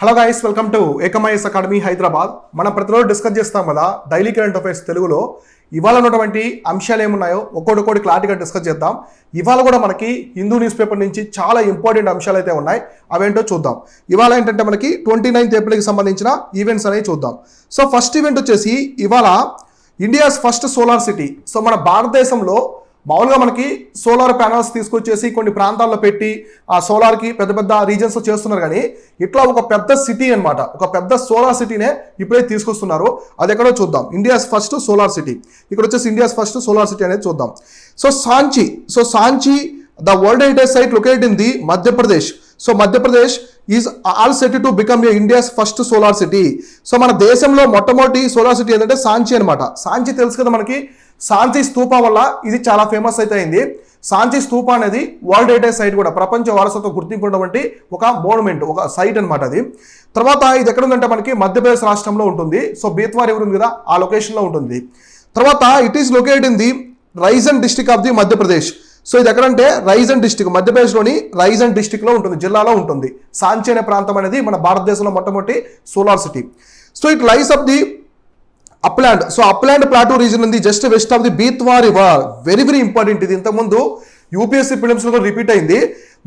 Hello guys, welcome to Ekam IAS academy Hyderabad. మనం ప్రతిరోజు discuss చేస్తాం కదా డైలీ కరెంట్ అఫైర్స్ తెలుగులో. ఇవాళ ఉన్నటువంటి అంశాలు ఏమున్నాయో ఒక్కొక్కటి క్లారిటీగా డిస్కస్ చేద్దాం. ఇవాళ కూడా మనకి హిందూ న్యూస్ పేపర్ నుంచి చాలా ఇంపార్టెంట్ అంశాలు అయితే ఉన్నాయి, అవేంటో చూద్దాం. ఇవాళ ఏంటంటే మనకి 29th ఏప్రిల్కి సంబంధించిన ఈవెంట్స్ అనేవి చూద్దాం. సో ఫస్ట్ ఈవెంట్ వచ్చేసి ఇవాళ India's first solar city. So మన భారతదేశంలో మామూలుగా మనకి సోలార్ ప్యానల్స్ తీసుకొచ్చేసి కొన్ని ప్రాంతాల్లో పెట్టి ఆ సోలార్కి పెద్ద పెద్ద రీజన్స్ చేస్తున్నారు, కానీ ఇట్లా ఒక పెద్ద సిటీ అనమాట, ఒక పెద్ద సోలార్ సిటీనే ఇప్పుడే తీసుకొస్తున్నారు. అది ఎక్కడో చూద్దాం. ఇండియాస్ ఫస్ట్ సోలార్ సిటీ, ఇక్కడ వచ్చేసి ఇండియాస్ ఫస్ట్ సోలార్ సిటీ అనేది చూద్దాం. So Sanchi the world heritage site located in the Madhya Pradesh. So Madhya Pradesh is all set to become India's first solar city. So మన దేశంలో మొట్టమొదటి సోలార్ సిటీ ఏంటంటే సాంచి అనమాట. సాంచి తెలుసు కదా మనకి, సాంచి స్తూప వల్ల ఇది చాలా ఫేమస్ అయితే అయింది. సాంచి స్తూప అనేది వరల్డ్ హెరిటేజ్ సైట్, కూడా ప్రపంచ వారసత్వ గుర్తింపు ఉన్నటువంటి ఒక మోనుమెంట్, ఒక సైట్ అనమాట అది. తర్వాత ఇది ఎక్కడ ఉందంటే మనకి మధ్యప్రదేశ్ రాష్ట్రంలో ఉంటుంది. సో బేత్వార్ ఎవరు ఉంది కదా, ఆ లొకేషన్లో ఉంటుంది. తర్వాత it is located in the Ryzen district of the Madhya Pradesh. So ఇది ఎక్కడంటే రైజన్ డిస్ట్రిక్ట్, మధ్యప్రదేశ్లోని రైజన్ డిస్ట్రిక్ట్లో ఉంటుంది, జిల్లాలో ఉంటుంది. సాంచి అనే ప్రాంతం అనేది మన భారతదేశంలో మొట్టమొదటి solar city. So it lies up the upland. So upland plateau region ఉంది just west of the Betwa river. Very very important ఇది. ఇంతకుముందు యూపీఎస్సీ ప్రిలిమ్స్లో కూడా రిపీట్ అయింది.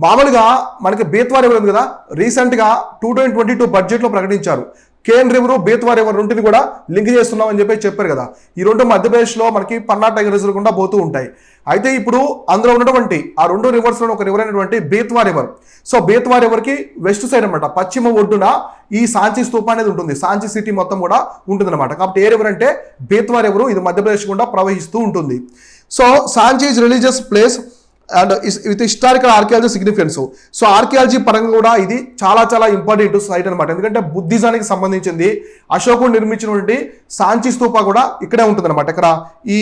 మామూలుగా మనకి బీత్వా రివర్ ఉంది కదా, రీసెంట్గా 2022 బడ్జెట్లో ప్రకటించారు. కేన్ రివర్, బేత్వా రివర్ రెండుని కూడా లింక్ చేస్తున్నాం అని చెప్పారు కదా. ఈ రెండు మధ్యప్రదేశ్లో మనకి పన్నా టైగర్ రిజర్వ్ గుండా పోతూ ఉంటాయి. అయితే ఇప్పుడు అందులో ఉన్నటువంటి ఆ రెండు రివర్స్లో ఒక రివర్ అయినటువంటి బేత్వా రివర్. సో బేత్వా రివర్కి వెస్ట్ సైడ్ అనమాట, పశ్చిమ ఒడ్డున ఈ సాంచి స్తూప అనేది ఉంటుంది. సాంచి సిటీ మొత్తం కూడా ఉంటుంది అనమాట. కాబట్టి ఏ రివర్ అంటే బేత్వా రివర్, ఇది మధ్యప్రదేశ్ గుండా ప్రవహిస్తూ ఉంటుంది. So Sanchi is religious place and with historical archaeology significance. So archaeology పరంగా కూడా ఇది చాలా చాలా ఇంపార్టెంట్ సైట్ అనమాట. ఎందుకంటే బుద్ధిజానికి సంబంధించింది. అశోకుడు నిర్మించినటువంటి సాంచి స్తూప కూడా ఇక్కడే ఉంటుంది అనమాట. ఇక్కడ ఈ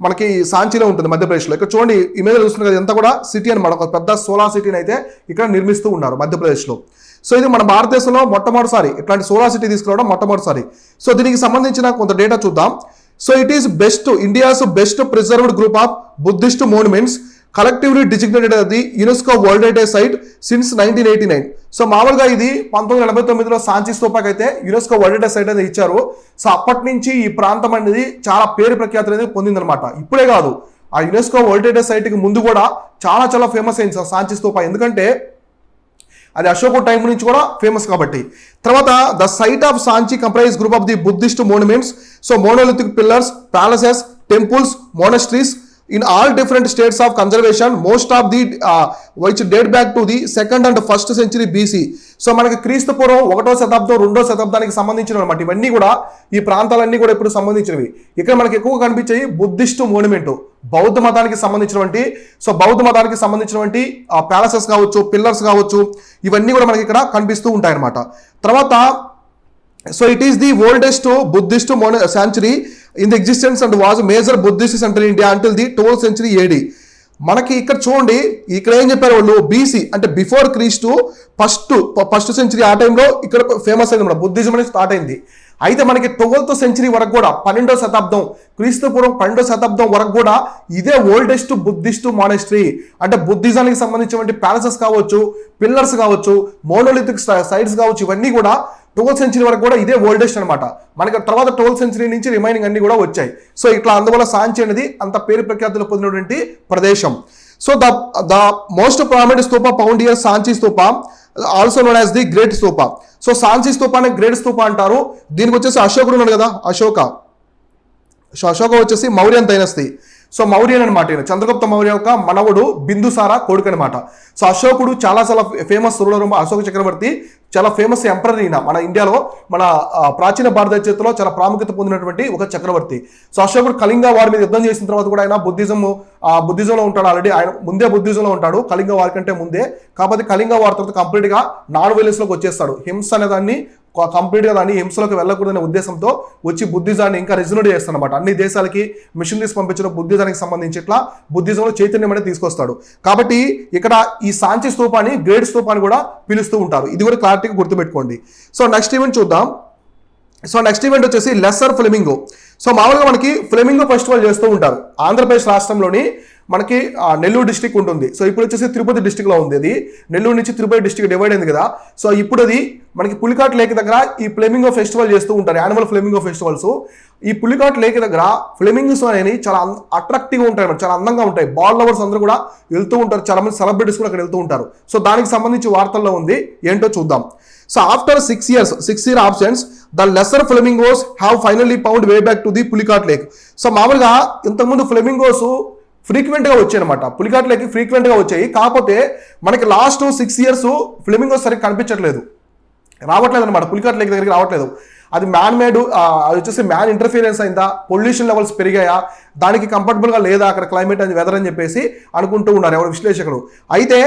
మనకి సాంచిలో ఉంటుంది మధ్యప్రదేశ్లో. ఇక్కడ చూడండి ఇమేజ్ చూస్తున్నారు కదా, ఎంత కూడా సిటీ అనమాట, ఒక పెద్ద సోలార్ సిటీని అయితే ఇక్కడ నిర్మిస్తూ ఉన్నారు మధ్యప్రదేశ్లో. సో ఇది మన భారతదేశంలో మొట్టమొదటిసారి ఇట్లాంటి సోలార్ సిటీ తీసుకురావడం మొట్టమొదటిసారి. సో దీనికి సంబంధించిన కొంత డేటా చూద్దాం. So it is India's best preserved group of Buddhist monuments collectively designated అది UNESCO world heritage site since 1989. సో మామూలుగా ఇది 1989లో సాంచి స్తూపకి అయితే యునెస్కో వరల్డ్ హెరిటేజ్ సైట్ అనేది ఇచ్చారు. సో అప్పటి నుంచి ఈ ప్రాంతం అనేది చాలా పేరు ప్రఖ్యాతులు అనేది పొందిందనమాట. ఇప్పుడే కాదు, ఆ యునెస్కో వరల్డ్ హెరిటేజ్ సైట్కి ముందు కూడా చాలా చాలా ఫేమస్ అయింది సాంచి స్తూప, ఎందుకంటే అది అశోక టైం నుంచి కూడా ఫేమస్ కాబట్టి. తర్వాత the site of Sanchi comprise group of the Buddhist monuments. So monolithic pillars, palaces, temples, monasteries in all different states of conservation, most of the which date back to the 2nd and 1st century BC. So మనకి క్రీస్తు పూర్వం 1వ శతాబ్దం 2వ శతాబ్దానికి సంబంధించిన అనమాట. ఇవన్నీ కూడా ఈ ప్రాంతాలన్నీ కూడా ఇప్పుడు సంబంధించినవి. ఇక్కడ మనకి ఎక్కువ కనిపించేవి బుద్ధిస్ట్ మోన్యుమెంట్, బౌద్ధ మతానికి సంబంధించినటువంటి. సో బౌద్ధ మతానికి సంబంధించినటువంటి ప్యాలెసెస్ కావచ్చు, పిల్లర్స్ కావచ్చు, ఇవన్నీ కూడా మనకి ఇక్కడ కనిపిస్తూ ఉంటాయి అనమాట. తర్వాత so it is the oldest Buddhist sanctuary in the existence and was a major Buddhist center in India until the 12th century AD. మనకి ఇక్కడ చూడండి, ఇక్కడ ఏం చెప్పారు వాళ్ళు, బీసీ అంటే బిఫోర్ క్రీస్తు ఫస్ట్ సెంచరీ, ఆ టైంలో ఇక్కడ ఫేమస్ అయింది మన బుద్ధిజం అనేది స్టార్ట్ అయింది. అయితే మనకి 12th century వరకు కూడా 12వ శతాబ్దం, క్రీస్తు పూర్వం 12వ శతాబ్దం వరకు కూడా ఇదే ఓల్డెస్ట్ బుద్ధిస్ట్ మానెస్ట్రీ. అంటే బుద్ధిజానికి సంబంధించినటువంటి ప్యాలెసెస్ కావచ్చు, పిల్లర్స్ కావచ్చు, మోనోలిథిక్ సైట్స్ కావచ్చు, ఇవన్నీ కూడా 12th century వరకు కూడా ఇదే ఓల్డెస్ట్ అనమాట. మనకి తర్వాత 12th century నుంచి రిమైనింగ్ అన్ని కూడా వచ్చాయి. సో ఇట్లా అందువల్ల సాంచి అనేది అంత పేరు ప్రఖ్యాతులు పొందినటువంటి ప్రదేశం. So the most prominent stupa found here Sanchi stupa, also known as the great stupa. So Sanchi స్తూపాన్ని గ్రేట్ స్తూప అంటారు. దీనికి వచ్చేసి అశోకుడు ఉన్నాడు కదా, అశోక వచ్చేసి మౌర్యన్ డైనస్టీ. సో మౌర్యన్ అనమాట, చంద్రగుప్త మౌర్య యొక్క మనవుడు, బిందుసార కొడుకు అనమాట. సో అశోకుడు చాలా చాలా ఫేమస్ రూలర్, అశోక చక్రవర్తి చాలా ఫేమస్ ఎంపరర్. ఈయన మన ఇండియాలో, మన ప్రాచీన భారత చరిత్రలో చాలా ప్రాముఖ్యత పొందినటువంటి ఒక చక్రవర్తి. సో అశోకుడు కళింగ వారి మీద యుద్ధం చేసిన తర్వాత కూడా ఆయన బుద్ధిజంలో ఉంటాడు. ఆల్రెడీ ఆయన ముందే బుద్ధిజంలో ఉంటాడు, కళింగ వారి కంటే ముందే. కాకపోతే కళింగ వారి తర్వాత కంప్లీట్గా నాన్ వైలెన్స్లోకి వచ్చేస్తాడు. హింస అనే దాన్ని కంప్లీట్గా దాన్ని హింసలోకి వెళ్ళకూడదనే ఉద్దేశంతో వచ్చి బుద్ధిజాన్ని ఇంకా రెజ్యునేట్ చేస్తాడనమాట. అన్ని దేశాలకి మిషనరీస్ పంపించడం బుద్ధిజానికి సంబంధించి ఇట్లా బుద్ధిజంలో చైతన్యం అనేది తీసుకొస్తాడు. కాబట్టి ఇక్కడ ఈ సాంచి స్తూపాన్ని గ్రేట్ స్తూపాన్ని కూడా పిలుస్తూ ఉంటారు. ఇది కూడా క్లారిటీగా గుర్తుపెట్టుకోండి. సో నెక్స్ట్ ఈవెంట్ చూద్దాం. సో నెక్స్ట్ ఈవెంట్ వచ్చేసి లెస్సర్ ఫ్లెమింగో. సో మామూలుగా మనకి ఫ్లెమింగో ఫెస్టివల్ చేస్తూ ఉంటారు. ఆంధ్రప్రదేశ్ రాష్ట్రంలోని మనకి నెల్లూరు డిస్టిక్ ఉంటుంది. సో ఇప్పుడు వచ్చేసి తిరుపతి డిస్టిక్లో ఉంది. అది నెల్లూరు నుంచి తిరుపతి డిస్టిక్ డివైడ్ అయింది కదా. సో ఇప్పుడు అది మనకి పులికాట్ లేక్ దగ్గర ఈ ఫ్లెమింగో ఫెస్టివల్ చేస్తూ ఉంటారు, యాన్యువల్ ఫ్లెమింగో ఫెస్టివల్స్. ఈ పులికాట్ లేక్ దగ్గర ఫ్లెమింగోస్ అనేవి చాలా అట్రాక్టివ్గా ఉంటాయి, చాలా అందంగా ఉంటాయి. బాల్ లవర్స్ అందరూ కూడా వెళ్తూ ఉంటారు, చాలా మంది సెలబ్రిటీస్ కూడా అక్కడ వెళ్తూ ఉంటారు. సో దానికి సంబంధించి వార్తల్లో ఉంది, ఏంటో చూద్దాం. So after 6 year absence, the lesser flamingos have finally found way back to the Pulicat lake. So మామూలుగా ఇంతకుముందు ఫ్లెమింగోస్ ఫ్రీక్వెంట్గా వచ్చాయి అనమాట, పులికాట్ లేక్ ఫ్రీక్వెంట్గా వచ్చాయి. కాకపోతే మనకి లాస్ట్ 6 years ఫ్లెమింగోస్ సరిగ్గా కనిపించట్లేదు, రావట్లేదు అనమాట, పులికాట్ లేక్ దగ్గరికి రావట్లేదు. అది మ్యాన్ మేడ్, అది వచ్చేసి మ్యాన్ ఇంటర్ఫీరెన్స్ అయిందా, పొల్యూషన్ లెవెల్స్ పెరిగాయా, దానికి కంఫర్టబుల్గా లేదా అక్కడ క్లైమేట్ అని వెదర్ అని చెప్పేసి అనుకుంటూ ఉన్నారు ఎవరు విశ్లేషకులు. అయితే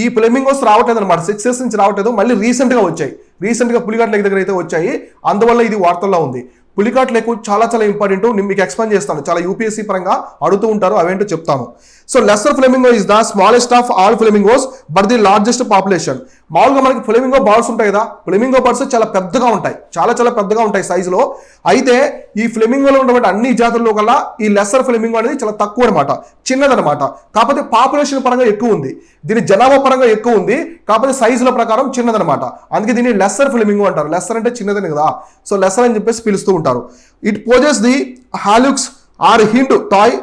ఈ ఫ్లెమింగోస్ రావట్లేదు అనమాట, 6 years నుంచి రావట్లేదు, మళ్ళీ రీసెంట్గా వచ్చాయి, రీసెంట్గా పులికాట్ లేక్ దగ్గర అయితే వచ్చాయి. అందువల్ల ఇది వార్తల్లో ఉంది. పులికాట్ లేక్ చాలా చాలా ఇంపార్టెంట్, నేను మీకు ఎక్స్ప్లెయిన్ చేస్తాను, చాలా యూపీఎస్సీ పరంగా అడుగుతూ ఉంటారు, అవేంటో చెప్తాను. So lesser flamingo is the smallest of all flamingos but the largest population. మామూలుగా మనకి ఫ్లెమింగో బర్డ్స్ ఉంటాయి కదా, ఫ్లెమింగో బర్డ్స్ చాలా పెద్దగా ఉంటాయి, చాలా చాలా పెద్దగా ఉంటాయి సైజులో. అయితే ఈ ఫ్లెమింగోలో ఉన్నటువంటి అన్ని జాతుల్లో కల్లా ఈ లెస్సర్ ఫ్లెమింగో అనేది చాలా తక్కువ అనమాట, చిన్నదనమాట. కాకపోతే పాపులేషన్ పరంగా ఎక్కువ ఉంది, దీని జనాభా పరంగా ఎక్కువ ఉంది, కాకపోతే సైజుల ప్రకారం చిన్నదనమాట. అందుకే దీన్ని లెస్సర్ ఫ్లెమింగో అంటారు. లెస్సర్ అంటే చిన్నదని కదా, సో లెస్సర్ అని చెప్పేసి పిలుస్తూ ఉంటారు. It possesses the hallux or hind toe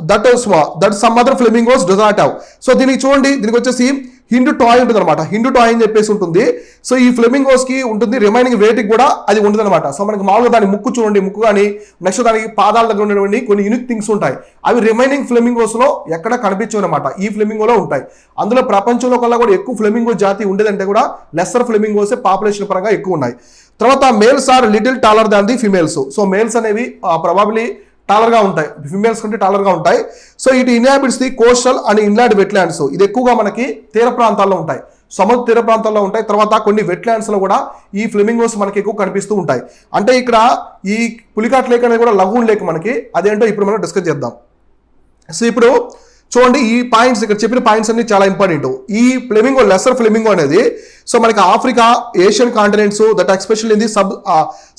that some other flamingos does not have. So దీనికి చూడండి, దీనికి వచ్చేసి హిండు టాయ్ ఉంటుంది అనమాట, హిండు టాయ్ అని చెప్పేసి ఉంటుంది. సో ఈ ఫ్లెమింగోస్ కి ఉంటుంది, రిమైనింగ్ వేటికి కూడా అది ఉంటుంది అనమాట. సో మనకి మామూలుగా దాని ముక్కు చూడండి, ముక్కు కానీ నెక్స్ట్ దానికి పాదాల దగ్గర ఉన్నటువంటి కొన్ని యూనిక్ థింగ్స్ ఉంటాయి, అవి రిమైనింగ్ ఫ్లెమింగోస్ లో ఎక్కడ కనిపించవు అనమాట, ఈ ఫ్లెమింగోలో ఉంటాయి. అందులో ప్రపంచంలో కల్లా కూడా ఎక్కువ ఫ్లెమింగో జాతి ఉండేదంటే కూడా లెస్సర్ ఫ్లెమింగోసే పాపులేషన్ పరంగా ఎక్కువ ఉన్నాయి. తర్వాత males are little taller than the females. So males అనేవి ప్రాబబ్లీ టాలర్గా ఉంటాయి, ఫిమేల్స్ కంటే టాలర్గా ఉంటాయి. So it inhabits the coastal and inland wetlands. ఇది ఎక్కువగా మనకి తీర ప్రాంతాల్లో ఉంటాయి, సముద్ర తీర ప్రాంతాల్లో ఉంటాయి. తర్వాత కొన్ని వెట్లాండ్స్లో కూడా ఈ ఫ్లెమింగోస్ మనకి ఎక్కువ కనిపిస్తూ ఉంటాయి. అంటే ఇక్కడ ఈ పులికాట్ లేక్ అనేది కూడా లగూన్ లేక్ మనకి, అదేంటో ఇప్పుడు మనం డిస్కస్ చేద్దాం. సో ఇప్పుడు చూడండి, ఈ పాయింట్స్ ఇక్కడ చెప్పిన పాయింట్స్ అన్ని చాలా ఇంపార్టెంట్. ఈ ఫ్లెమింగో లెస్సర్ ఫ్లెమింగో అనేది సో మనకి Africa, Asian continents, that especially in the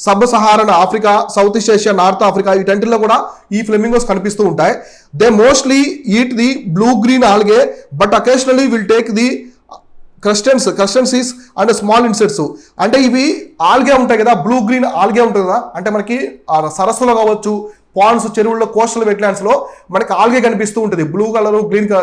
sub Saharan Africa, south east Asia, north Africa, వీటంటిలో కూడా ఈ ఫ్లెమింగోస్ కనిపిస్తూ ఉంటాయి. They mostly eat the blue green algae but occasionally will take the crustaceans and small insects. అంటే ఇవి algae ఉంటాయి కదా, blue green algae ఉంటుంది కదా, అంటే మనకి సరస్సులో కావచ్చు, పాండ్స్, చెరువుల్లో, కోస్టల్ వెట్లాండ్స్ లో మనకి ఆల్గే కనిపిస్తూ ఉంటుంది, బ్లూ కలర్,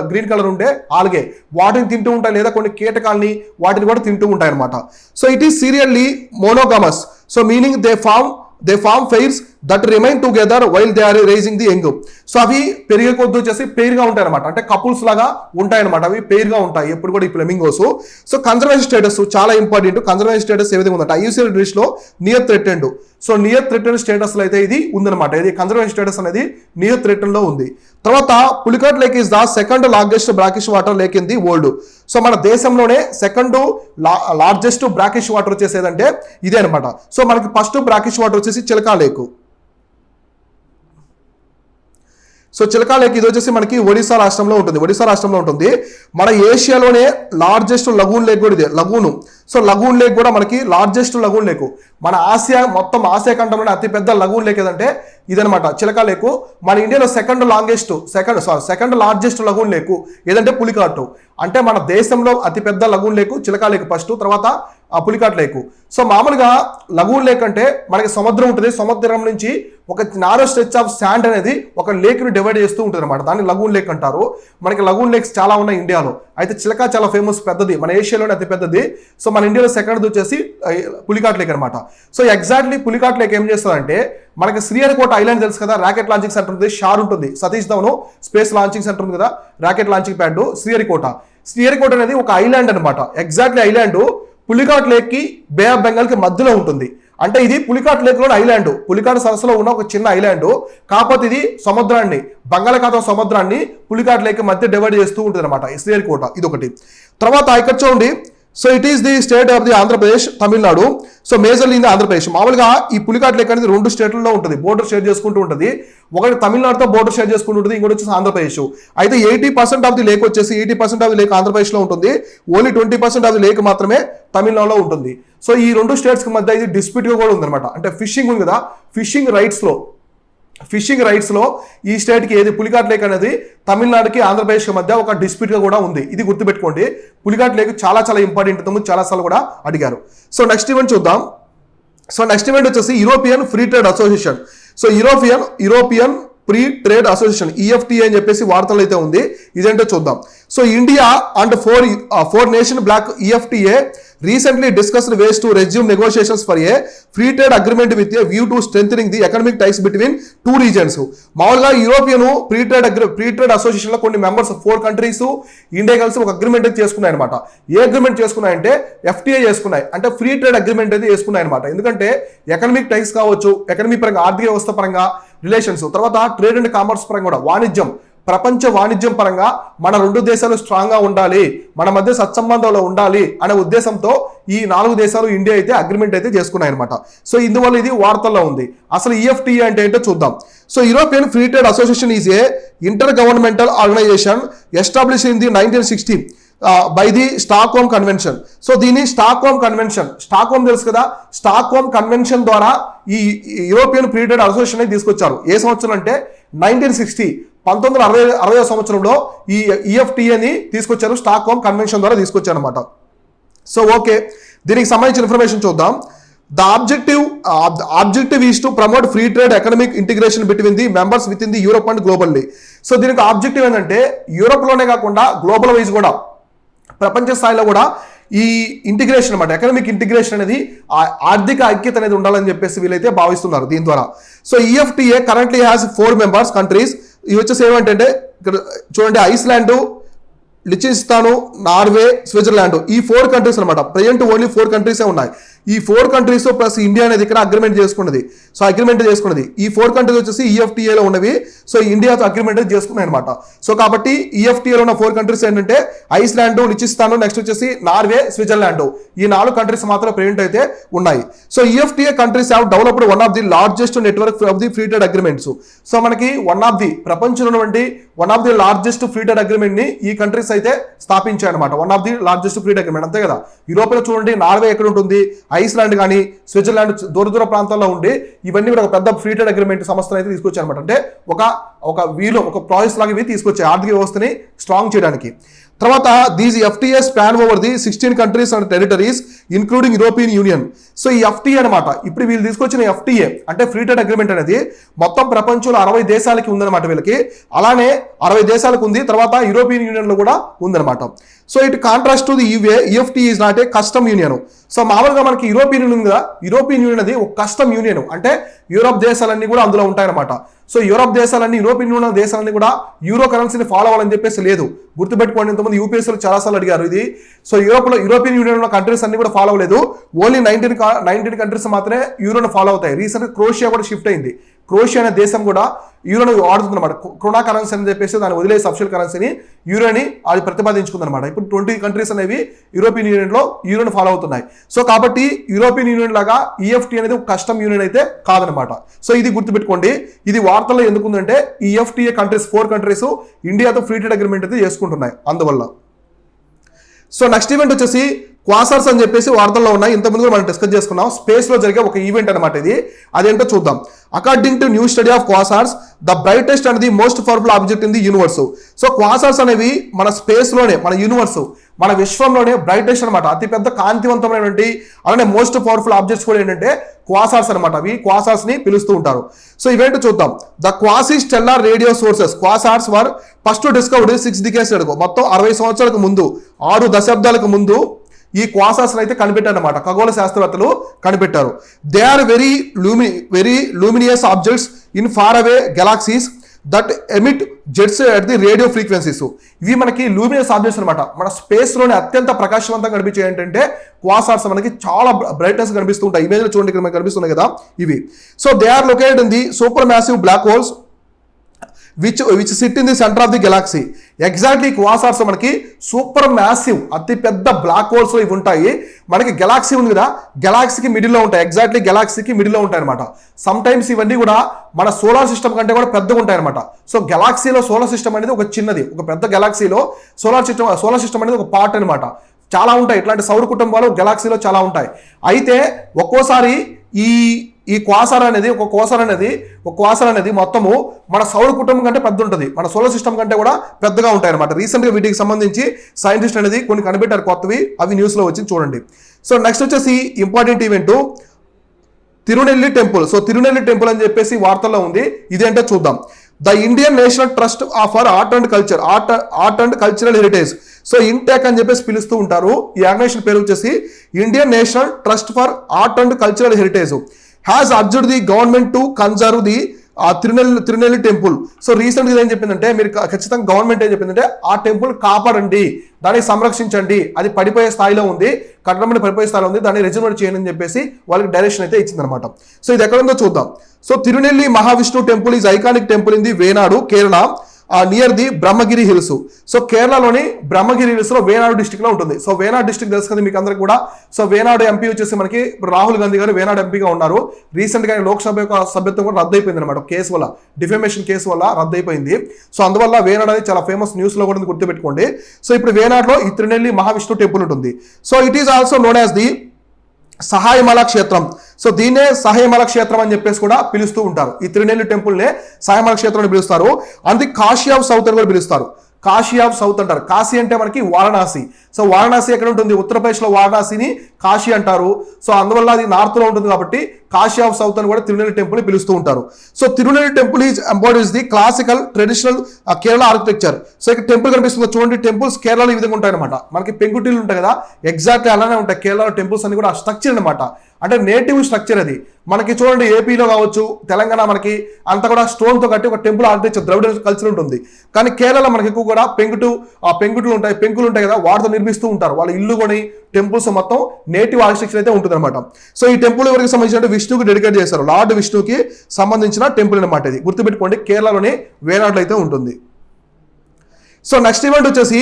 గ్రీన్ కలర్ ఉండే ఆల్గే, వాటిని తింటూ ఉంటాయి, లేదా కొన్ని కీటకాలని వాటిని కూడా తింటూ ఉంటాయి అనమాట. So it is serially monogamous. So meaning they form pairs that remain together while they are raising the young. So అవి పెరిగే కొద్ది వచ్చేసి పెయిర్గా ఉంటాయి అనమాట, అంటే కపుల్స్ లాగా ఉంటాయి అనమాట, అవి పెయిర్గా ఉంటాయి ఎప్పుడు కూడా ఈ ఫ్లెమింగోస్. సో కన్జర్వేషన్ స్టేటస్ చాలా ఇంపార్టెంట్. కన్జర్వేషన్ స్టేటస్ ఏ విధంగా ఉందంటే ఐయుసిఎన్ లిస్ట్ లో near threatened. So near threatened status లో అయితే ఇది ఉందన్నమాట, ఇది కన్జర్వేషన్ స్టేటస్ అనేది నియర్ థ్రెటెండ్ లో ఉంది. తర్వాత Pulicat lake is the second largest brackish water lake in the world. So మన దేశంలోనే సెకండ్ లార్జెస్ట్ బ్రాకిష్ వాటర్ వచ్చేసేదంటే ఇదే అనమాట. సో మనకి ఫస్ట్ బ్రాకిష్ వాటర్ వచ్చేసి చిలకా లేక్. సో చిలకా లేక్ ఇది వచ్చేసి మనకి ఒడిశా రాష్ట్రంలో ఉంటుంది. మన ఏషియాలోనే లార్జెస్ట్ లగూన్ లేక్ కూడా ఇదే, లగూను. సో లగూన్ లేక్ కూడా మనకి లార్జెస్ట్ లగూన్ లేక్. మన మొత్తం ఆసియా ఖండంలోనే అతిపెద్ద లగూన్ లేక్ ఏదంటే ఇదనమాట, చిలకా లేకు. మన ఇండియాలో సెకండ్ లార్జెస్ట్ లగూన్ లేకు ఏదంటే పులికాట్. అంటే మన దేశంలో అతిపెద్ద లగూన్ లేకు చిలకా లేక్ ఫస్ట్, తర్వాత పులికాట్ లేకు. సో మామూలుగా లగూన్ లేక్ అంటే మనకి సముద్రం ఉంటుంది, సముద్రం నుంచి ఒక నారో స్ట్రెచ్ ఆఫ్ శాండ్ అనేది ఒక లేక్ని డివైడ్ చేస్తూ ఉంటుంది అనమాట, దాన్ని లగూన్ లేక్ అంటారు. మనకి లగూన్ లేక్స్ చాలా ఉన్నాయి ఇండియాలో, అయితే చిలకా చాలా ఫేమస్, పెద్దది, మన ఏషియాలోనే అతి పెద్దది. సో మన ఇండియాలో సెకండ్ వచ్చేసి పులికాట్ లేక్ అనమాట. సో ఎగ్జాక్ట్లీ పులికాట్ లేక్ ఏం చేస్తుందంటే మనకి శ్రీహరికోట ఐలాండ్ తెలుసు కదా, రాకెట్ లాంచింగ్ సెంటర్ ఉంటుంది, షార్ ఉంటుంది, Satish Dhawan space launching centre ఉంది కదా, రాకెట్ లాంచింగ్ ప్యాడ్, శ్రీహరికోట అనేది ఒక ఐలాండ్ అనమాట. ఎగ్జాక్ట్లీ ఐలాండ్ పులికాట్ లేక్ కి బే ఆఫ్ బెంగాల్ కి మధ్యలో ఉంటుంది. అంటే ఇది పులికాట్ లేక్ లో ఐలాండ్, పులికాట్ సరస్సులో ఉన్న ఒక చిన్న ఐలాండ్. కాకపోతే ఇది సముద్రాన్ని, బంగాళాఖాతం సముద్రాన్ని పులికాట్ లేక్ మధ్య డివైడ్ చేస్తూ ఉంటుంది అనమాట శ్రీహరికోట, ఇది ఒకటి. తర్వాత ఇక్కడ చూడండి, so it is the state of the Andhra Pradesh, Tamil Nadu. So majorly in the Andhra Pradesh. మామూలుగా ఈ పులికాట్ లేక్ అనేది 2 స్టేట్లలో ఉంటుంది, బోర్డర్ షేర్ చేసుకుంటూ ఉంటుంది. ఒకటి తమిళనాడుతో బోర్డర్ షేర్ చేసుకుంటూ ఉంటుంది, ఇంకోటి వచ్చేసి ఆంధ్రప్రదేశ్. అయితే 80% ఆఫ్ ది లేక్ వచ్చేసి 80% ఆఫ్ ది లేక్ ఆంధ్రప్రదేశ్లో ఉంటుంది, ఓన్లీ 20% ఆఫ్ ది లేక్ మాత్రమే తమిళనాడులో ఉంటుంది. సో ఈ 2 స్టేట్స్కి మధ్య ఇది డిస్ప్యూట్గా కూడా ఉందన్నమాట. అంటే ఫిషింగ్ ఉంది కదా, ఫిషింగ్ రైట్స్లో ఫిషింగ్ రైట్స్లో ఈ స్టేట్కి ఏది పులికాట్ లేక్ అనేది తమిళనాడుకి ఆంధ్రప్రదేశ్కి మధ్య ఒక డిస్ప్యూట్గా కూడా ఉంది. ఇది గుర్తుపెట్టుకోండి. పులికాట్ లేక్ చాలా చాలా ఇంపార్టెంట్, చాలాసార్లు కూడా అడిగారు. సో నెక్స్ట్ ఈవెంట్ చూద్దాం. సో నెక్స్ట్ ఈవెంట్ వచ్చేసి European free trade association. So European free trade association EFTA అని చెప్పేసి వార్తలు అయితే ఉంది. ఇదేంటో చూద్దాం. So India and four nation bloc EFTA recently discussed ways to resume negotiations for a free trade agreement with a view to strengthening the economic ties between two regions. మామూలుగా European free trade association లో కొన్ని members 4 countries India కలిసి ఒక agreement అయితే చేసుకున్నాయి అనమాట. ఏ agreement చేసుకున్నాయంటే FTA చేసుకున్నాయి, అంటే ఫ్రీ ట్రేడ్ అగ్రిమెంట్ అయితే చేసుకున్నాయి అనమాట. ఎందుకంటే ఎకనామిక్ టైస్ కావచ్చు, ఎకనమీ పరంగా ఆర్థిక వ్యవస్థ పరంగా రిలేషన్స్, తర్వాత ట్రేడ్ అండ్ కామర్స్ పరంగా కూడా వాణిజ్యం, ప్రపంచ వాణిజ్యం పరంగా మన 2 దేశాలు స్ట్రాంగ్ గా ఉండాలి, మన మధ్య సత్సంబంధాలు ఉండాలి అనే ఉద్దేశంతో ఈ 4 దేశాలు ఇండియా అయితే అగ్రిమెంట్ అయితే చేసుకున్నాయి అనమాట. సో ఇందువల్ల ఇది వార్తల్లో ఉంది. అసలు EFTA అంటే ఏంటో చూద్దాం. So European free trade association is a intergovernmental organization establish in the 1960 by the Stockholm convention. So దీని స్టాక్హోమ్ తెలుసు కదా, స్టాక్హోమ్ కన్వెన్షన్ ద్వారా ఈ యూరోపియన్ ఫ్రీ ట్రేడ్ అసోసియేషన్ అయితే తీసుకొచ్చారు. ఏ సంవత్సరం అంటే 1960, 1960 సంవత్సరంలో ఈ EFTAని తీసుకొచ్చారు. స్టాక్హోమ్ కన్వెన్షన్ ద్వారా తీసుకొచ్చారు అనమాట. సో ఓకే, దీనికి సంబంధించిన ఇన్ఫర్మేషన్ చూద్దాం. The objective is to promote free trade economic integration between the members within the Europe and globally. So దీనికి ఆబ్జెక్టివ్ ఏంటంటే యూరోప్లోనే కాకుండా గ్లోబల్ వైజ్ కూడా, ప్రపంచ స్థాయిలో కూడా ఈ ఇంటిగ్రేషన్ అనమాట, ఎకనామిక్ ఇంటిగ్రేషన్ అనేది, ఆర్థిక ఐక్యత అనేది ఉండాలని చెప్పేసి వీళ్ళైతే భావిస్తున్నారు దీని ద్వారా. So EFTA currently has 4 members countries. ఇవి వచ్చేసి ఏమంటే ఇక్కడ చూడండి, ఐస్లాండ్, లిచెన్స్టైన్, నార్వే, స్విట్జర్లాండ్, ఈ 4 కంట్రీస్ అనమాట. ప్రజెంట్ ఓన్లీ 4 కంట్రీసే ఉన్నాయి. ఈ 4 కంట్రీస్ ప్లస్ ఇండియా అనేది ఇక్కడ అగ్రిమెంట్ చేసుకున్నది. ఈ 4 కంట్రీస్ వచ్చేసి EFTA ఉన్నవి. సో ఇండియాతో అగ్రిమెంట్ చేసుకున్నాయి అనమాట. సో కాబట్టి EFTA ఉన్న 4 కంట్రీస్ ఏంటంటే ఐస్లాండ్, లిచెన్స్టైన్, నెక్స్ట్ వచ్చేసి నార్వే, స్విట్జర్లాండ్, ఈ 4 కంట్రీస్ మాత్రం ప్రెజెంట్ అయితే ఉన్నాయి. So EFTA countries have developed one of the largest network of the free trade agreements. So మనకి ప్రపంచంలో ఉన్నటువంటి one of the largest free trade agreement ని ఈ కంట్రీస్ అయితే స్థాపించాయి అనమాట. One of the largest free trade agreement, అంతే కదా. యూరోప్లో చూడండి, నార్వే ఎక్కడ ఉంటుంది, ఐస్లాండ్ కానీ స్విట్జర్లాండ్ దూర ప్రాంతాల్లో ఉండి ఇవన్నీ కూడా ఒక పెద్ద ఫ్రీ ట్రేడ్ అగ్రిమెంట్ సంస్థను అయితే తీసుకొచ్చాయి అనమాట. అంటే ఒక ప్రాసెస్ లాగా ఇవి తీసుకొచ్చాయి ఆర్థిక వ్యవస్థని స్ట్రాంగ్ చేయడానికి. తర్వాత these FTA span over the 16 countries and territories including European union. So ఈ FTA అనమాట, ఇప్పుడు వీళ్ళు తీసుకొచ్చిన FTA అంటే ఫ్రీ ట్రేడ్ అగ్రిమెంట్ అనేది మొత్తం ప్రపంచంలో 60 దేశాలకి ఉందన్నమాట వీళ్ళకి. అలానే 60 దేశాలకు ఉంది, తర్వాత యూరోపియన్ యూనియన్ లో కూడా ఉందన్నమాట. So it contrast to the EFTA is not a custom union. So మామూలుగా మనకి యూరోపియన్ యూనియన్ కదా, యూరోపియన్ యూనియన్ అది ఒక కస్టమ్ యూనియన్, అంటే యూరోప్ దేశాలన్నీ కూడా అందులో ఉంటాయన్నమాట. సో యూరోప్ దేశాలన్నీ, యూరోపియన్ యూనియన్ దేశాలన్నీ కూడా యూరో కరెన్సీని ఫాలో అవ్వాలని చెప్పేసి లేదు. గుర్తుపెట్టుకోండి, ఇంతమంది UPSCలో చాలాసార్లు అడిగారు ఇది. సో యూరోపియన్ యూనియన్ ఉన్న కంట్రీస్ అన్ని కూడా ఫాలో అవ్వలేదు. ఓన్లీ 19 కంట్రీస్ మాత్రమే యూరోను ఫాలో అవుతాయి. రీసెంట్ క్రొయేషియా కూడా షిఫ్ట్ అయింది. క్రొయేషియా అనే దేశం కూడా యూరోను వాడుతుందన్నమాట. క్రోనా కరెన్సీ అని చెప్పేసి దాన్ని వదిలేసి అఫిషియల్ కరెన్సీని యూరోని అది ప్రతిపాదించుకుందన్నమాట. ఇప్పుడు 20 కంట్రీస్ అనేవి యూరోపియన్ యూనియన్లో యూరోని ఫాలో అవుతున్నాయి. సో కాబట్టి యూరోపియన్ యూనియన్ లాగా EFTA అనేది ఒక కస్టమ్ యూనియన్ అయితే కాదనమాట. సో ఇది గుర్తుపెట్టుకోండి. ఇది వార్తల్లో ఎందుకుందంటే ఈ EFTA కంట్రీస్ 4 కంట్రీస్ ఇండియాతో ఫ్రీ ట్రేడ్ అగ్రిమెంట్ అయితే చేసుకుంటున్నాయి అందువల్ల. సో నెక్స్ట్ ఈవెంట్ వచ్చేసి క్వాసార్స్ అని చెప్పేసి వార్తల్లో ఉన్నాయి. ఇంతకుముందు కూడా మనం డిస్కస్ చేసుకున్నాం. స్పేస్ లో జరిగే ఒక ఈవెంట్ అనమాట ఇది. అదేంటో చూద్దాం. According to new study of quasars, the brightest and the most powerful object in the universe. So quasars అనేవి మన స్పేస్ లోనే, మన యూనివర్స్, మన విశ్వంలోనే బ్రైటెస్ట్ అనమాట, అతిపెద్ద కాంతివంతమైనటువంటి అలానే మోస్ట్ పవర్ఫుల్ ఆబ్జెక్ట్స్ కూడా ఏంటంటే క్వాసార్స్ అనమాట. అవి క్వాసార్స్ ని పిలుస్తూ ఉంటారు. సో ఇవేంటో చూద్దాం. The quasi stellar radio sources quasars were first discovered 6 decades ago. మొత్తం 60 సంవత్సరాలకు ముందు, 6 దశాబ్దాలకు ముందు ఈ క్వాసార్స్ అయితే కనిపెట్టారన్నమాట. ఖగోళ శాస్త్రవేత్తలు కనిపెట్టారు. They are very luminous objects in far away galaxies that emit jets at the radio frequencies. ఇవి మనకి లూమినియస్ ఆబ్జెక్ట్స్ అనమాట. మన స్పేస్ లోనే అత్యంత ప్రకాశవంతంగా కనిపించే ఏంటంటే క్వాసార్స్ మనకి చాలా బ్రైట్నెస్ కనిపిస్తూ ఉంటాయి. ఇమేజ్ లో చూడండి, ఇక్కడ మనకి కనిపిస్తున్నాయి కదా ఇవి. So they are located in the super massive black holes which sit in the centre of the galaxy. Exactly quasars మనకి సూపర్ మ్యాసివ్ అతి పెద్ద బ్లాక్ హోల్స్ ఇవి ఉంటాయి. మనకి గెలాక్సీ ఉంది కదా, గెలాక్సీకి మిడిల్లో ఉంటాయి. ఎగ్జాక్ట్లీ గెలాక్సీకి మిడిల్లో ఉంటాయి అనమాట. సమ్ టైమ్స్ ఇవన్నీ కూడా మన సోలార్ సిస్టమ్ కంటే కూడా పెద్దగా ఉంటాయి అనమాట. సో గెలాక్సీలో సోలార్ సిస్టమ్ అనేది ఒక చిన్నది, ఒక పెద్ద గెలాక్సీలో సోలార్ సిస్టమ్ అనేది ఒక పార్ట్ అనమాట. చాలా ఉంటాయి ఇట్లాంటి సౌర కుటుంబాలు గెలాక్సీలో చాలా ఉంటాయి. అయితే ఒక్కోసారి ఈ ఈ క్వాసార్ అనేది మొత్తము మన సౌర కుటుంబం కంటే పెద్ద ఉంటుంది, మన సోలార్ సిస్టమ్ కంటే కూడా పెద్దగా ఉంటాయి అనమాట. రీసెంట్గా వీటికి సంబంధించి సైంటిస్ట్ అనేది కొన్ని కనిపెట్టారు కొత్తవి, అవి న్యూస్లో వచ్చింది చూడండి. సో నెక్స్ట్ వచ్చేసి important event Thirunelli temple. So Thirunelli temple అని చెప్పేసి వార్తల్లో ఉంది, ఇదేంటో చూద్దాం. The Indian National Trust for Art and Cultural Heritage. So INTACH అని చెప్పేసి పిలుస్తూ ఉంటారు. ఈ ఆర్గనైజేషన్ పేరు వచ్చేసి Indian National Trust for Art and Cultural Heritage has urged the government to conserve the Thirunelli temple. So రీసెంట్గా ఏం చెప్పిందంటే, మీరు ఖచ్చితంగా గవర్నమెంట్ ఏం చెప్పిందంటే ఆ టెంపుల్ కాపాడండి, దాన్ని సంరక్షించండి, అది పడిపోయే స్థాయిలో ఉంది, కట్టడం పడిపోయే స్థాయిలో ఉంది, దాన్ని రెజ్యూమేట్ చేయండి అని చెప్పేసి వాళ్ళకి డైరెక్షన్ అయితే ఇచ్చిందనమాట. సో ఇది ఎక్కడ ఉందో చూద్దాం. So Thirunelli Mahavishnu temple is iconic temple in the Wayanad, Kerala, near the Brahmagiri hills. So కేరళలోని బ్రహ్మగిరి హిల్స్ లో వేనాడు డిస్ట్రిక్ట్ లో ఉంటుంది. సో వేనాడు డిస్ట్రిక్ట్ తెలుసు కదా మీకు అందరికి కూడా. సో వేనాడు ఎంపీ వచ్చేసి మనకి రాహుల్ గాంధీ గారు వేనాడు ఎంపీగా ఉన్నారు. రీసెంట్ గా లోక్సభ యొక్క సభ్యత్వం కూడా రద్దు అయిపోయింది అనమాట, కేసు వల్ల, డిఫెమేషన్ కేసు వల్ల రద్దు అయిపోయింది. సో అందువల్ల వేనాడు అనేది చాలా ఫేమస్, న్యూస్ లో కూడా గుర్తుపెట్టుకోండి. సో ఇప్పుడు వేనాడులో ఈ తిరునెల్లి మహావిష్ణు టెంపుల్ ఉంటుంది. So it is also known as the Sahyamala Kshetram. So దీన్నే సహాయమల క్షేత్రం అని చెప్పేసి కూడా పిలుస్తూ ఉంటారు. ఈ తిరునెల్లి టెంపుల్నే సహాయమల క్షేత్రం అని పిలుస్తారు. And the Kashi of south అని కూడా పిలుస్తారు. కాశీ ఆఫ్ సౌత్ అంటారు. కాశీ అంటే మనకి వారణాసి. సో వారణాసి ఎక్కడ ఉంటుంది? ఉత్తరప్రదేశ్లో వారణాసిని కాశీ అంటారు. సో అందువల్ల అది నార్త్లో ఉంటుంది కాబట్టి కాశీ ఆఫ్ సౌత్ అని కూడా తిరునెల్లి టెంపుల్ పిలుస్తూ ఉంటారు. So Thirunelli temple is embodies the classical traditional Kerala architecture. So ఇక్కడ టెంపుల్ కనిపిస్తుంది చూడండి. టెంపుల్స్ కేరళలో ఈ విధంగా ఉంటాయి అనమాట. మనకి పెంకుటిల్లు ఉంటాయి కదా, ఎగ్జాక్ట్లీ అలానే ఉంటాయి కేరళలో టెంపుల్స్ అన్ని కూడా. ఆ స్ట్రక్చర్ అనమాట, అంటే నేటివ్ స్ట్రక్చర్ అది. మనకి చూడండి ఏపీలో కావచ్చు, తెలంగాణ మనకి అంతా కూడా స్టోన్తో కట్టి ఒక టెంపుల్ ఆర్కిటెక్చర్, ద్రవిడ కల్చర్ ఉంటుంది. కానీ కేరళలో మనకి ఎక్కువ కూడా పెంకులు ఉంటాయి కదా, వాటితో నిర్మిస్తూ ఉంటారు. వాళ్ళ ఇల్లు కొని టెంపుల్స్ మొత్తం నేటివ్ ఆర్కిటెక్చర్ అయితే ఉంటుంది అనమాట. సో ఈ టెంపుల్ ఎవరికి సంబంధించిన విష్ణుకి డెడికేట్ చేస్తారు, లార్డ్ విష్ణుకి సంబంధించిన టెంపుల్ అనమాట ఇది. గుర్తుపెట్టుకోండి, కేరళలోని వేనాడులో అయితే ఉంటుంది. సో నెక్స్ట్ ఈవెంట్ వచ్చేసి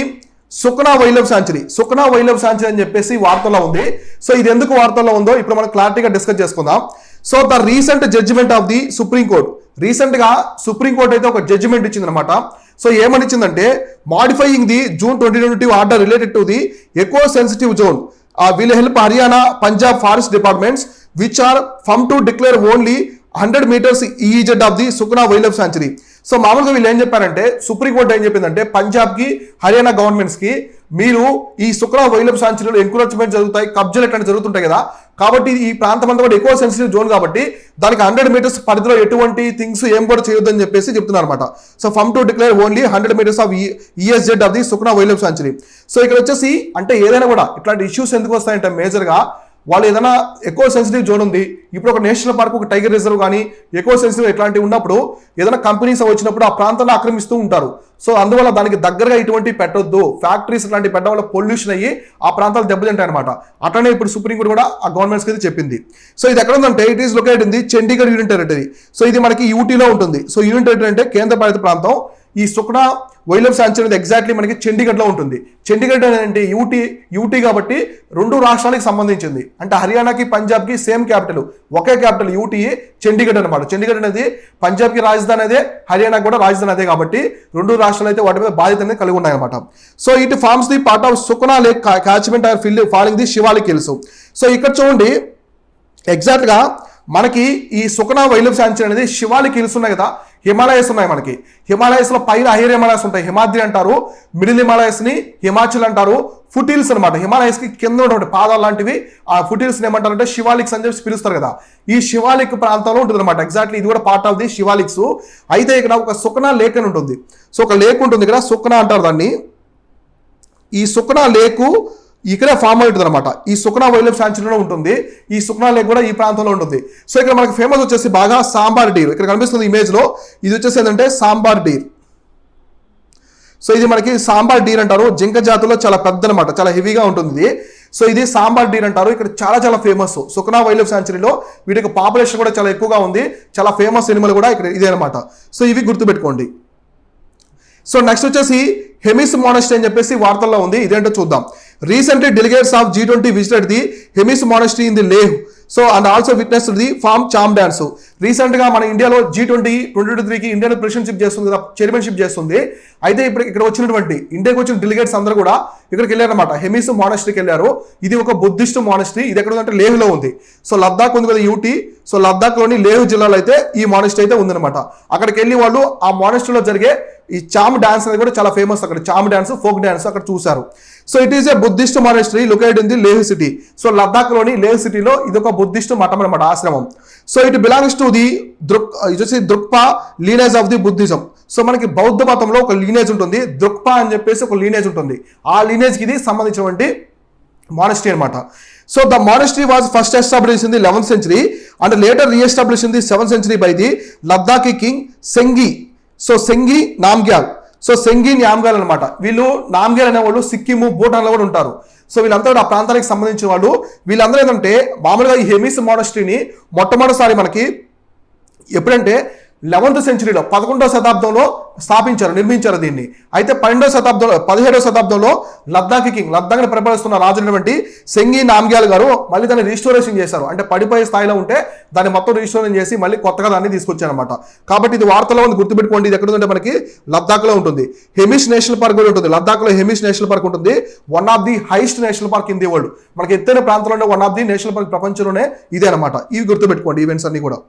Sukhna wild sanctuary. Sukhna wild sanctuary అని చెప్పేసి వార్తల్లో ఉంది. సో ఇది ఎందుకు వార్తల్లో ఉందో ఇప్పుడు మనం క్లారిటీగా డిస్కస్ చేసుకుందాం. So the recent judgment of the Supreme Court. Recent గా సుప్రీం కోర్ట్ అయితే ఒక జడ్జిమెంట్ ఇచ్చింది అనమాట. సో ఏమని ఇచ్చిందంటే, modifying the June 2022 order related to the eco sensitive zone will help Haryana, Punjab forest departments which are firm to declare only 100 meters ESZ of the Sukhna wild sanctuary. So మామూలుగా వీళ్ళు ఏం చెప్పారంటే, సుప్రీంకోర్టు ఏం చెప్పిందంటే, పంజాబ్కి హర్యానా గవర్నమెంట్స్కి మీరు ఈ సుఖ్నా వైల్డ్ శాంచురీలో ఎంక్రోచ్మెంట్ జరుగుతాయి, కబ్జాలు ఎట్లాంటి జరుగుతుంటాయి కదా, కాబట్టి ఈ ప్రాంతం అంతా కూడా ఎక్కువ సెన్సిటివ్ జోన్ కాబట్టి దానికి 100 meters పరిధిలో ఎటువంటి థింగ్స్ ఏం కూడా చేయొద్దని చెప్పేసి చెప్తున్నారు అనమాట. So firm to declare only 100 meters of ESZ of the Sukhna wild sanctuary. So ఇక్కడ వచ్చేసి అంటే ఏదైనా కూడా ఇట్లాంటి ఇష్యూస్ ఎందుకు వస్తాయంటే, మేజర్గా వాళ్ళు ఏదైనా ఎక్కువ సెన్సిటివ్ జోన్ ఉంది, ఇప్పుడు ఒక నేషనల్ పార్క్, ఒక టైగర్ రిజర్వ్ కానీ ఎక్కువ సెన్సిటివ్ ఇట్లాంటివి ఉన్నప్పుడు ఏదైనా కంపెనీస్ వచ్చినప్పుడు ఆ ప్రాంతాన్ని ఆక్రమిస్తూ ఉంటారు. సో అందువల్ల దానికి దగ్గరగా ఇటువంటి పెట్టొద్దు, ఫ్యాక్టరీస్ ఇట్లాంటివి పెట్టడం వల్ల పొల్యూషన్ అయ్యి ఆ ప్రాంతాలు దెబ్బతింటాయి అనమాట. అట్లనే ఇప్పుడు సుప్రీంకోర్టు కూడా ఆ గవర్నమెంట్స్కి అయితే చెప్పింది. సో ఇది ఎక్కడ ఉందంటే, it is located in the Chandigarh union territory. So ఇది మనకి యూటీలో ఉంటుంది. సో యూనియన్ టెరిటరీ అంటే కేంద్రపాలిత ప్రాంతం. ఈ సుఖ్నా వైల్డ్ శాంచురీ అనేది ఎగ్జాక్ట్లీ మనకి చండీగఢ్లో ఉంటుంది. చండీగఢ్ అంటే యూటీ కాబట్టి రెండు రాష్ట్రాలకు సంబంధించింది. అంటే హర్యానాకి పంజాబ్కి సేమ్ క్యాపిటల్, ఒకే క్యాపిటల్ యూటీ, చండీగఢ్ అనమాట. చండీగఢ్ అనేది పంజాబ్కి రాజధాని అదే, హర్యానాకి కూడా రాజధాని అదే కాబట్టి రెండు రాష్ట్రాలు అయితే వాటి మీద బాధ్యత అనేది కలిగి ఉన్నాయి అనమాట. So it forms the part of Sukhna lake catchment or following the Shivalik hills. So ఇక్కడ చూడండి ఎగ్జాక్ట్గా మనకి ఈ సుఖ్నా వైల్డ్ శాంచురీ అనేది శివాలిక్ హిల్స్ ఉన్నాయి కదా, హిమాలయస్ ఉన్నాయి మనకి. హిమాలయస్లో పైన హైయర్ హిమాలయస్ ఉంటాయి, హిమాద్రి అంటారు. మిడిల్ హిమాలయస్ని హిమాచల్ అంటారు. ఫుట్ హిల్స్ అనమాట, హిమాలయస్కి కింద ఉన్నటువంటి పాదాలు లాంటివి. ఆ ఫుట్ హిల్స్ని ఏమంటారంటే శివాలిక్స్ అని చెప్పి పిలుస్తారు కదా. ఈ శివాలిక్ ప్రాంతంలో ఉంటుంది అనమాట. ఎగ్జాక్ట్లీ ఇది కూడా పార్ట్ ఆఫ్ ది శివాలిక్స్. అయితే ఇక్కడ ఒక సుఖ్నా లేక్ అని ఉంటుంది. సో ఒక లేక్ ఉంటుంది ఇక్కడ, సుఖ్నా అంటారు దాన్ని. ఈ సుఖ్నా లేకు ఇక్కడే ఫామ్ అవుతుంది అనమాట. ఈ సుఖ్నా వైల్డ్ శాంచురీలో ఉంటుంది. ఈ సుఖ్నా లేక్ కూడా ఈ ప్రాంతంలో ఉంటుంది. సో ఇక్కడ మనకి ఫేమస్ వచ్చేసి బాగా సాంబార్ డీర్. ఇక్కడ కనిపిస్తుంది ఇమేజ్ లో, ఇది వచ్చేసి ఏంటంటే సాంబార్ డీర్. సో ఇది మనకి సాంబార్ డీర్ అంటారు. జింక జాతుల్లో చాలా పెద్ద అనమాట, చాలా హెవీగా ఉంటుంది. సో ఇది సాంబార్ డీర్ అంటారు. ఇక్కడ చాలా చాలా ఫేమస్ సుఖ్నా వైల్డ్ శాంచురీలో. వీటికి పాపులేషన్ కూడా చాలా ఎక్కువగా ఉంది. చాలా ఫేమస్ ఎనిమల్ కూడా ఇక్కడ ఇదే అనమాట. సో ఇవి గుర్తుపెట్టుకోండి. సో నెక్స్ట్ వచ్చేసి హెమిస్ మానస్ట్రీ అని చెప్పేసి వార్తల్లో ఉంది, ఇదేంటో చూద్దాం. Recently delegates of G20 visited the Hemis monastery in the Leh. So and also witness the famed Cham dance. Recent గా మన ఇండియాలో G20 2023కి ఇండియా ప్రెసిడెన్షిప్ చేస్తుంది కదా, చైర్మన్షిప్ చేస్తుంది. అయితే ఇప్పుడు ఇక్కడ వచ్చినటువంటి ఇండియాకి వచ్చిన డెలిగేట్స్ అందరూ కూడా ఇక్కడికి వెళ్ళారనమాట, హెమిస్ మానస్ట్రీకి వెళ్ళారు. ఇది ఒక బుద్ధిస్ట్ మానస్ట్రీ. ఇది ఎక్కడ ఉందంటే లేహ్లో ఉంది. సో లద్దాఖ్ ఉంది కదా యూటీ, సో లద్దాఖ్లోని లేహ్ జిల్లాలో అయితే ఈ మానిస్ట్రీ అయితే ఉందన్నమాట. అక్కడికి వెళ్ళి వాళ్ళు ఆ మానిస్ట్రీలో జరిగే ఈ చామ్ డాన్స్ అనేది కూడా చాలా ఫేమస్. అక్కడ చామ్ డాన్స్, ఫోక్ డాన్స్ అక్కడ చూశారు. So it is a Buddhist monastery located in the Leh city. So లద్దాఖ్లోని లేహ్ సిటీలో ఇది ఒక బుద్ధిస్ట్ మఠం అనమాట, ఆశ్రమం. So it belongs to the Drukpa lineage of the Buddhism. So మనకి బౌద్ధ మతంలో ఒక లీనేజ్ ఉంటుంది, ద్రుక్పా అని చెప్పేసి ఒక లీనేజ్ ఉంటుంది. ఆ లీనేజ్కి ఇది సంబంధించినటువంటి మానిస్ట్రీ అనమాట. So the monastery was first established in the 11th century and later re-established in the 7th century by the Ladakhi king Sengi. So Sengi Namgyal. So Sengge Namgyal అనమాట. వీళ్ళు నామ్గ్యాల్ అనే వాళ్ళు సిక్కిము, భూటాన్లో కూడా ఉంటారు. సో వీళ్ళంతా కూడా ఆ ప్రాంతానికి సంబంధించిన వాళ్ళు. వీళ్ళందరూ ఏంటంటే మామూలుగా ఈ హెమిస్ మానస్ట్రీని మొట్టమొదటిసారి మనకి ఎప్పుడంటే 11th సెంచరీలో 11వ శతాబ్దంలో నిర్మించారు దీన్ని. అయితే 17వ శతాబ్దంలో లద్దాఖ్ కింగ్, లద్దాఖ్ని పరిపాలిస్తున్న రాజునటువంటి సెంగి నామ్గ్యాల్ గారు మళ్ళీ దాన్ని రీస్టోరేషన్ చేశారు. అంటే పడిపోయే స్థాయిలో ఉంటే దాన్ని మొత్తం రీస్టోరేషన్ చేసి మళ్ళీ కొత్తగా దాన్ని తీసుకొచ్చారనమాట. కాబట్టి ఇది వార్తలో ఉంది, గుర్తుపెట్టుకోండి. ఇది ఎక్కడ ఉందంటే మనకి లద్దాఖ్లో ఉంటుంది. హెమిస్ నేషనల్ పార్క్ కూడా ఉంటుంది. లద్దాఖ్లో హెమిస్ నేషనల్ పార్క్ ఉంటుంది. One of the highest national park in the world. మనకి ఎత్తైన ప్రాంతంలో one of the national park ప్రపంచంలోనే ఇదే అనమాట. ఇవి గుర్తుపెట్టుకోండి ఈవెంట్స్ అన్ని కూడా.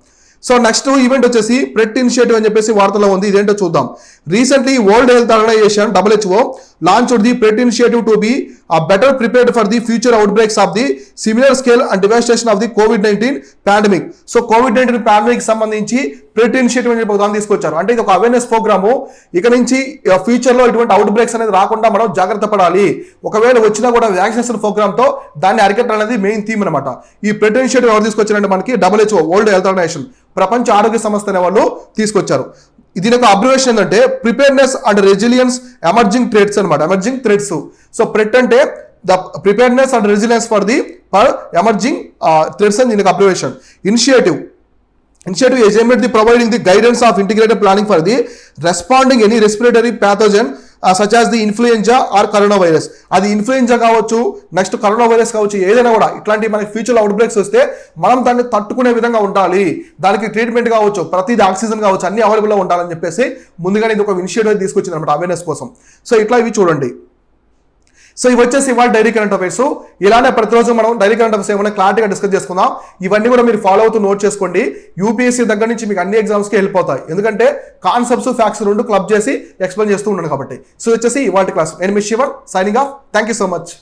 సో నెక్స్ట్ ఈవెంట్ వచ్చేసి ప్రెట్ ఇనిషియేటివ్ అని చెప్పేసి వార్తలో ఉంది. ఇదేంటో చూద్దాం. Recently world health organization WHO launched the PRET initiative to be better prepared for the future outbreaks of the similar scale and devastation of the COVID-19 pandemic. So COVID-19 pandemic సంబంధించి ప్రెట్ initiative అని చెప్పి దాన్ని తీసుకొచ్చారు. అంటే ఇది ఒక awareness programme. ఇక నుంచి ఫ్యూచర్ లో ఇటువంటి అవుట్ బ్రేక్స్ అనేది రాకుండా మనం జాగ్రత్త పడాలి. ఒకవేళ వచ్చినా కూడా వ్యాక్సినేషన్ ప్రోగ్రామ్ తో దాన్ని అరికట్టాలనేది మెయిన్ థీమ్ అనమాట. ఈ ప్రెట్ ఇనిషియేటివ్ ఎవరు తీసుకొచ్చారంటే మనకి WHO, వరల్డ్ హెల్త్ ఆర్గనైజేషన్, ప్రపంచ ఆరోగ్య సంస్థ అనే వాళ్ళు తీసుకొచ్చారు. దీని యొక్క అబ్రివేషన్ ఏంటంటే preparedness and resilience emerging threats అనమాట. Emerging threats. సో ప్రెట్ అంటే the preparedness and resilience for emerging threats అని దీనికి abbreviation. Initiative is aimed at providing the guidance of integrated planning for the responding any respiratory pathogen such as the influenza or coronavirus. అది influenza కావచ్చు, next corona virus కావచ్చు, ఏదైనా కూడా ఇట్లాంటి మనకి ఫ్యూచర్లో అవుట్ బ్రేక్స్ వస్తే మనం దాన్ని తట్టుకునే విధంగా ఉండాలి. దానికి ట్రీట్మెంట్ కావచ్చు, ప్రతిదీ ఆక్సిజన్ కావచ్చు, అన్ని అవైలబుల్గా ఉండాలని చెప్పేసి ముందుగానే ఇది ఒక ఇనిషియేటివ్ తీసుకొచ్చింది అనమాట అవేర్నెస్ కోసం. సో ఇట్లా ఇవి చూడండి. సో ఇవి వచ్చేసి ఇవాళ డైలీ కరెంట్ అఫైర్స్. ఇలానే ప్రతిరోజు మనం డైలీ కరెంట్ అఫైర్స్ ఏమైనా క్లారిటీగా డిస్కస్ చేసుకుందాం. ఇవన్నీ కూడా మీరు ఫాలో అవుతూ నోట్ చేసుకోండి. యూపీఎస్సీ దగ్గర నుంచి మీకు అన్ని ఎగ్జామ్స్కి హెల్ప్ అవుతాయి. ఎందుకంటే కాన్సెప్ట్స్, ఫ్యాక్ట్స్ రెండు క్లబ్ చేసి ఎక్స్ప్లెయిన్ చేస్తూ ఉన్నాను కాబట్టి. సో వచ్చేసి ఇవాళ క్లాస్. నేను మీ Shivan, signing off. Thank you so much.